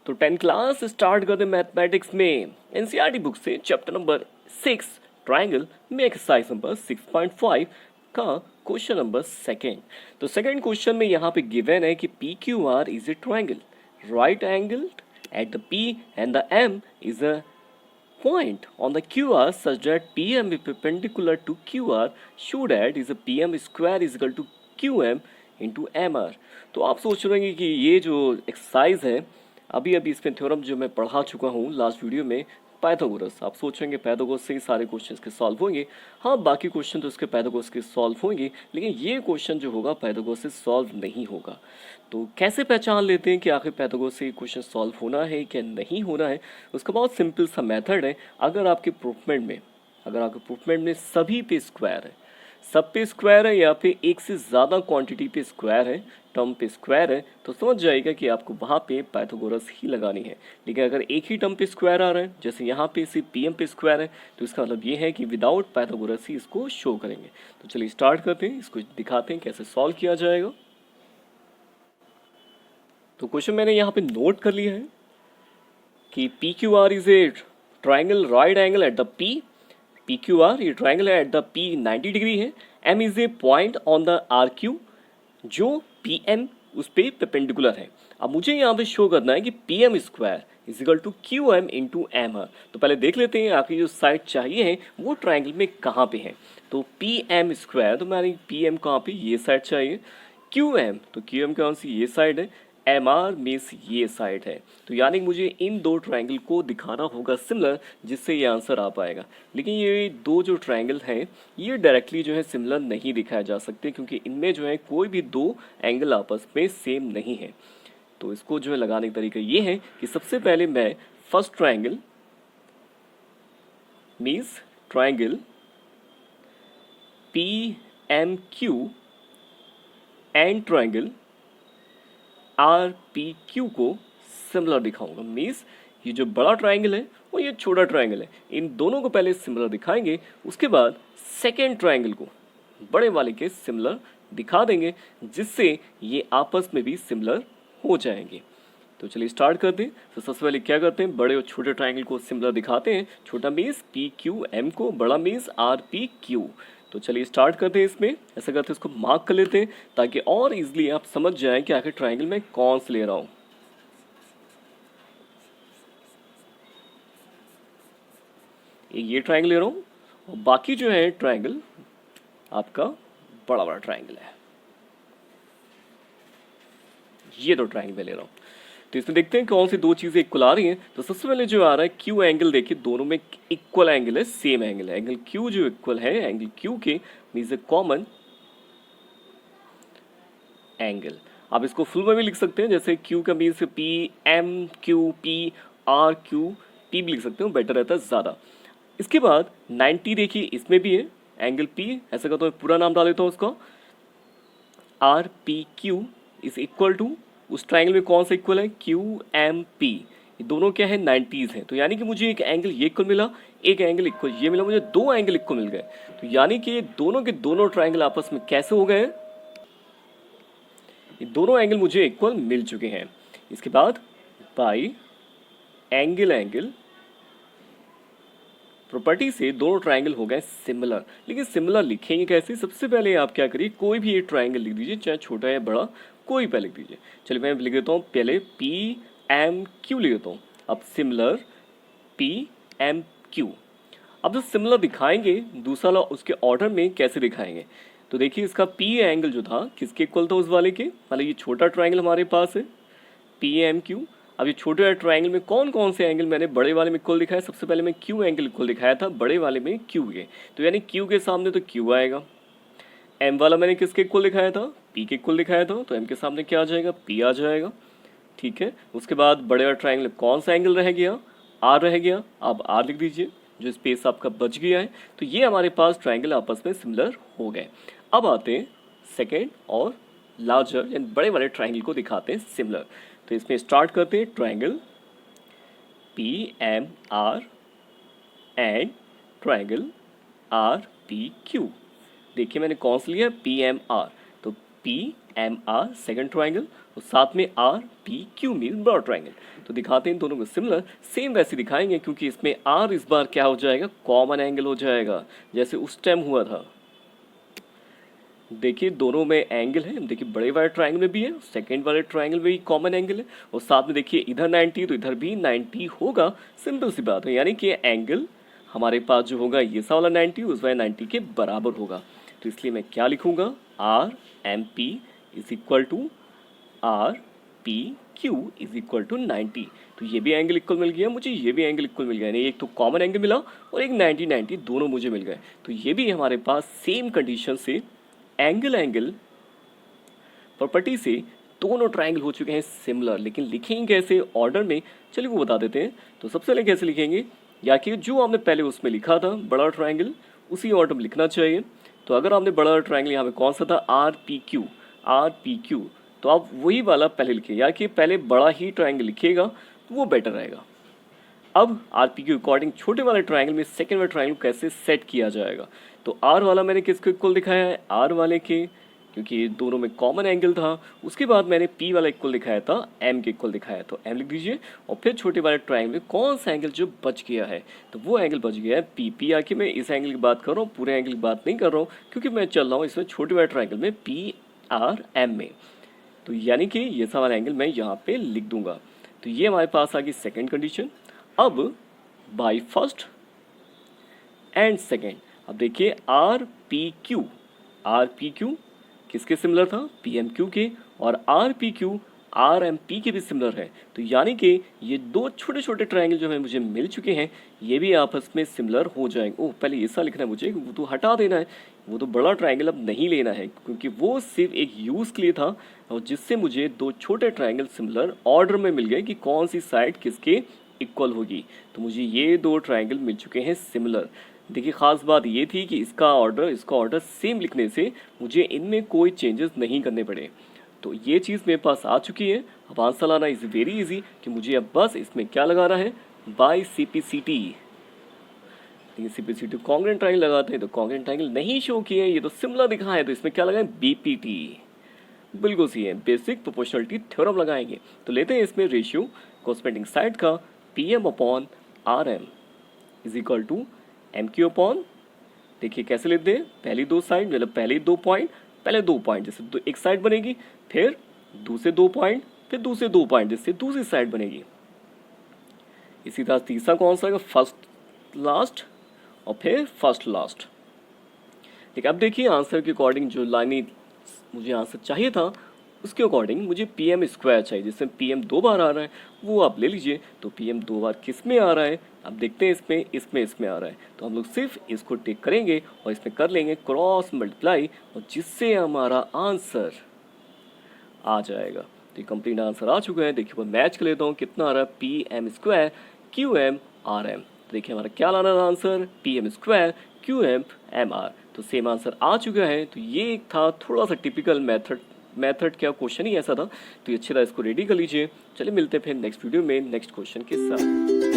तो 10 class start करते mathematics में एनसीईआरटी बुक से चैप्टर नंबर 6 ट्राइंगल में एक्सरसाइज नंबर 6.5 का क्वेश्चन नंबर सेकेंड। तो सेकेंड क्वेश्चन में यहाँ पे गिवन है कि P Q R is a triangle right angle at the P and the M is a point on the QR such that PM is perpendicular to QR. Show that is a PM square is equal to QM into MR। तो आप सोच रहे हैं कि ये जो exercise है अभी इसमें थ्योरम जो मैं पढ़ा चुका हूँ लास्ट वीडियो में पाइथागोरस, आप सोचेंगे पाइथागोरस से ही सारे क्वेश्चंस के सॉल्व होंगे। हाँ, बाकी क्वेश्चन तो उसके पाइथागोरस के सॉल्व होंगे, लेकिन ये क्वेश्चन जो होगा पाइथागोरस से सॉल्व नहीं होगा। तो कैसे पहचान लेते हैं कि आखिर पाइथागोरस से क्वेश्चन सॉल्व होना है क्या नहीं होना है? उसका बहुत सिंपल सा मेथड है। अगर आपके प्रूफमेंट में सभी पे स्क्वायर है, सब पे स्क्वायर है या फिर एक से ज़्यादा क्वांटिटी पे स्क्वायर है, टर्म पे स्क्वायर है, तो समझ जाएगा कि आपको वहाँ पे पाइथागोरस ही लगानी है। लेकिन अगर एक ही टर्म पे स्क्वायर आ रहा है, जैसे यहाँ पे सिर्फ पी एम पे स्क्वायर है, तो इसका मतलब ये है कि विदाउट पाइथागोरस ही इसको शो करेंगे। तो चलिए स्टार्ट करते हैं, इसको दिखाते हैं कैसे सॉल्व किया जाएगा। तो क्वेश्चन मैंने यहाँ पे नोट कर लिया है कि P Q R is a triangle right angle at the P. P Q R ये ट्राइंगल है एट द पी 90 डिग्री है। M is a point on the R Q जो पी एम उस पर परपेंडिकुलर है। अब मुझे यहाँ पे शो करना है कि P M square is equal to Q M into M R. तो पहले देख लेते हैं आपकी जो साइड चाहिए है वो ट्राइंगल में कहाँ पे है। तो पी एम स्क्वायर, तो मैंने पी एम कहाँ पे, ये साइड चाहिए। क्यू एम, तो क्यू एम कौन सी, ये साइड है। एम आर मीन्स ये साइड है। तो यानी मुझे इन दो ट्राइंगल को दिखाना होगा सिमिलर, जिससे ये आंसर आ पाएगा। लेकिन ये दो जो ट्राइंगल हैं ये डायरेक्टली जो है सिमिलर नहीं दिखाए जा सकते, क्योंकि इनमें जो है कोई भी दो एंगल आपस में सेम नहीं है। तो इसको जो है लगाने का तरीका ये है कि सबसे पहले मैं first triangle means triangle P M Q and triangle R P Q को सिमिलर दिखाऊंगा। मीन्स ये जो बड़ा ट्राइंगल है और ये छोटा ट्राइंगल है, इन दोनों को पहले सिमिलर दिखाएंगे, उसके बाद सेकेंड ट्राइंगल को बड़े वाले के सिमिलर दिखा देंगे, जिससे ये आपस में भी सिमिलर हो जाएंगे। तो चलिए स्टार्ट करते हैं। तो सबसे पहले क्या करते हैं, बड़े और छोटे ट्राइंगल को सिमिलर दिखाते हैं। छोटा मीन्स पी क्यू एम को, बड़ा मीन्स आर पी क्यू। तो चलिए स्टार्ट करते हैं। इसमें ऐसा करते हैं, इसको मार्क कर लेते हैं ताकि और इजीली आप समझ जाएं कि आखिर ट्राइंगल में कौन से ले रहा हूं। ये ट्राइंगल ले रहा हूं और बाकी जो है ट्राइंगल आपका बड़ा बड़ा ट्राइंगल है। ये दो ट्राइंगल मैं ले रहा हूं। तो इसमें देखते हैं कौन सी दो चीजें इक्वल आ रही हैं। तो सबसे पहले जो आ रहा है क्यू एंगल, देखिए दोनों में इक्वल एंगल है, सेम एंगल है। एंगल क्यू जो इक्वल है एंगल क्यू के मीन्स ए कॉमन एंगल। आप इसको फुल में भी लिख सकते हैं, जैसे क्यू का means P M Q P R Q P भी लिख सकते हो, बेटर रहता है ज़्यादा। इसके बाद 90 देखिए इसमें भी है एंगल पी, ऐसा करता हूँ पूरा नाम डाल देता हूँ उसका, R P Q is equal to उस ट्राइंगल में कौन सा इक्वल है, क्यू एम पी। ये दोनों क्या है, 90s हैं। तो यानी कि मुझे एक एंगल ये इक्वल मिला, एक एंगल इक्वल ये मिला, मुझे दो एंगल इक्वल मिल गए। तो यानी कि दोनों के दोनों ट्राइंगल आपस में कैसे हो गए, ये दोनों एंगल मुझे इक्वल मिल चुके हैं। इसके बाद बाई एंगल प्रॉपर्टी से दोनों ट्राइंगल हो गए सिमिलर। लेकिन सिमिलर लिखेंगे कैसे, सबसे पहले आप क्या करिए, कोई भी एक ट्राइंगल लिख दीजिए, चाहे छोटा या बड़ा, कोई पहले लिख दीजिए। चलिए मैं लिख देता हूँ पहले पी एम क्यू लिख देता हूँ। अब सिमिलर पी एम क्यू। अब जो सिमिलर दिखाएंगे दूसरा उसके ऑर्डर में कैसे दिखाएंगे, तो देखिए इसका पी एंगल जो था किसके इक्वल था, उस वाले के, मतलब ये छोटा ट्राइंगल हमारे पास है पी एम क्यू। अब ये छोटे ट्राइंगल में कौन कौन से एंगल मैंने बड़े वाले में इक्वल दिखाया, सबसे पहले मैं क्यू एंगल इक्वल दिखाया था बड़े वाले में क्यू के। तो यानी क्यू के सामने तो क्यू आएगा। एम वाला मैंने किसके इक्वल दिखाया था, पी के इक्वल दिखाया था, तो एम के सामने क्या आ जाएगा, पी आ जाएगा। ठीक है, उसके बाद बड़े वाले ट्राइंगल कौन सा एंगल रह गया, आर रह गया। अब आर लिख दीजिए, जो स्पेस आपका बच गया है। तो ये हमारे पास ट्राइंगल आपस में सिमिलर हो गए। अब आते हैं सेकेंड और लार्जर यानी बड़े वाले ट्राइंगल को दिखाते हैं सिमिलर। तो इसमें स्टार्ट करते हैं triangle P M R and triangle R P Q. देखिए मैंने कौन सा लिया, पी एम आर। तो P M R second triangle और साथ में R P Q mean broad triangle. तो दिखाते हैं दोनों को सिमिलर, सेम वैसे दिखाएंगे क्योंकि इसमें आर इस बार क्या हो जाएगा, कॉमन एंगल हो जाएगा जैसे उस टाइम हुआ था। देखिए दोनों में एंगल है, देखिए बड़े वाले ट्राइंगल में भी है, सेकंड वाले ट्राइंगल में भी कॉमन एंगल है और साथ में देखिए इधर 90 तो इधर भी 90 होगा। सिंपल सी बात है, यानी कि एंगल हमारे पास जो होगा ये सा वाला 90 उस वाले 90 के बराबर होगा। तो इसलिए मैं क्या लिखूंगा, R M P is equal to R P Q is equal to 90। तो ये भी एंगल इक्वल मिल गया मुझे, ये भी एंगल इक्वल मिल गया, यानी एक तो कॉमन एंगल मिला और एक 90 दोनों मुझे मिल गए। तो ये भी हमारे पास सेम कंडीशन से एंगल प्रॉपर्टी से दोनों ट्राइंगल हो चुके हैं सिमिलर। लेकिन लिखेंगे कैसे ऑर्डर में, चलिए वो बता देते हैं। तो सबसे पहले कैसे लिखेंगे, या कि जो आपने पहले उसमें लिखा था बड़ा ट्राइंगल उसी ऑर्डर में लिखना चाहिए। तो अगर आपने बड़ा ट्राइंगल यहाँ पे कौन सा था, आर पी क्यू, तो आप वही वाला पहले लिखिए, या कि पहले बड़ा ही ट्राइंगल लिखिएगा तो वो बेटर रहेगा। अब आर पी के अकॉर्डिंग छोटे वाले ट्राइंगल में सेकेंड वाले ट्राइंगल कैसे सेट किया जाएगा। तो आर वाला मैंने किसको इक्वल दिखाया है, आर वाले के, क्योंकि दोनों में कॉमन एंगल था। उसके बाद मैंने पी वाला इक्वल दिखाया था एम के इक्वल दिखाया, तो एम लिख दीजिए। और फिर छोटे वाले ट्राइंगल में कौन सा एंगल जो बच गया है, तो वो एंगल बच गया है पी। पी आके मैं इस एंगल की बात कर रहा हूँ, पूरे एंगल की बात नहीं कर रहा हूँ, क्योंकि मैं चल रहा हूँ इसमें छोटे वाले ट्राइंगल में पी आर एम में। तो यानी कि ये सा वाला एंगल मैं यहाँ पे लिख दूंगा। तो ये हमारे पास आ गई सेकेंड कंडीशन। अब बाई फर्स्ट एंड सेकेंड, अब देखिए आर पी क्यू किसके सिमिलर था, पी एम क्यू के, और R P Q R M P के भी सिमिलर है। तो यानी कि ये दो छोटे छोटे ट्राइंगल जो है मुझे मिल चुके हैं, ये भी आपस में सिमिलर हो जाएंगे। ओह पहले ऐसा लिखना है मुझे, वो तो हटा देना है, वो तो बड़ा ट्राइंगल अब नहीं लेना है, क्योंकि वो सिर्फ एक यूज़ के लिए था और जिससे मुझे दो छोटे ट्राइंगल सिमिलर ऑर्डर में मिल गए कि कौन सी साइड किसके इक्वल होगी। तो मुझे ये दो ट्राइंगल मिल चुके हैं सिमिलर। देखिए ख़ास बात ये थी कि इसका ऑर्डर सेम लिखने से मुझे इनमें कोई चेंजेस नहीं करने पड़े। तो ये चीज़ मेरे पास आ चुकी है। अब आंसर लाना इज़ वेरी इजी कि मुझे अब बस इसमें क्या लगाना है, बाय CPCT। लेकिन CPCT कॉन्ग्रुएंट ट्राइंगल लगाते हैं तो कॉन्ग्रुएंट ट्राइंगल नहीं शो किए, ये तो सिमिलर दिखा है, तो इसमें क्या लगाएं, BPT। बिल्कुल सही है, बेसिक प्रोपोर्शनलिटी थ्योरम लगाएंगे। तो लेते हैं इसमें रेशियो कोऑर्डिनेटिंग साइड का PM upon RM is equal to MQ upon, देखिए कैसे लेते हैं, पहली दो साइड मतलब पहले दो पॉइंट जैसे एक साइड बनेगी, फिर दूसरे दो पॉइंट, फिर दूसरे दो पॉइंट जिससे दूसरी साइड बनेगी। इसी तरह तीसरा कौन सा है, फर्स्ट लास्ट और फिर फर्स्ट लास्ट। ठीक है, अब देखिए आंसर के अकॉर्डिंग जो लाइन मुझे आंसर चाहिए था उसके अकॉर्डिंग मुझे PM स्क्वायर चाहिए, जिसमें PM दो बार आ रहा है वो आप ले लीजिए। तो PM दो बार किस में आ रहा है, अब देखते हैं इसमें आ रहा है, तो हम लोग सिर्फ इसको टेक करेंगे और इसमें कर लेंगे क्रॉस मल्टीप्लाई, और जिससे हमारा आंसर आ जाएगा। तो ये कंप्लीट आंसर आ चुका है। देखिए मैं मैच कर लेता हूँ, कितना आ रहा है, PM स्क्वायर QM RM। तो देखिए हमारा क्या लाना था answer, PM square QM MR। तो सेम आंसर आ चुका है। तो ये एक था थोड़ा सा टिपिकल मेथड क्या क्वेश्चन ही ऐसा था, तो ये अच्छी तरह इसको रेडी कर लीजिए। चलिए मिलते हैं फिर नेक्स्ट वीडियो में नेक्स्ट क्वेश्चन के साथ।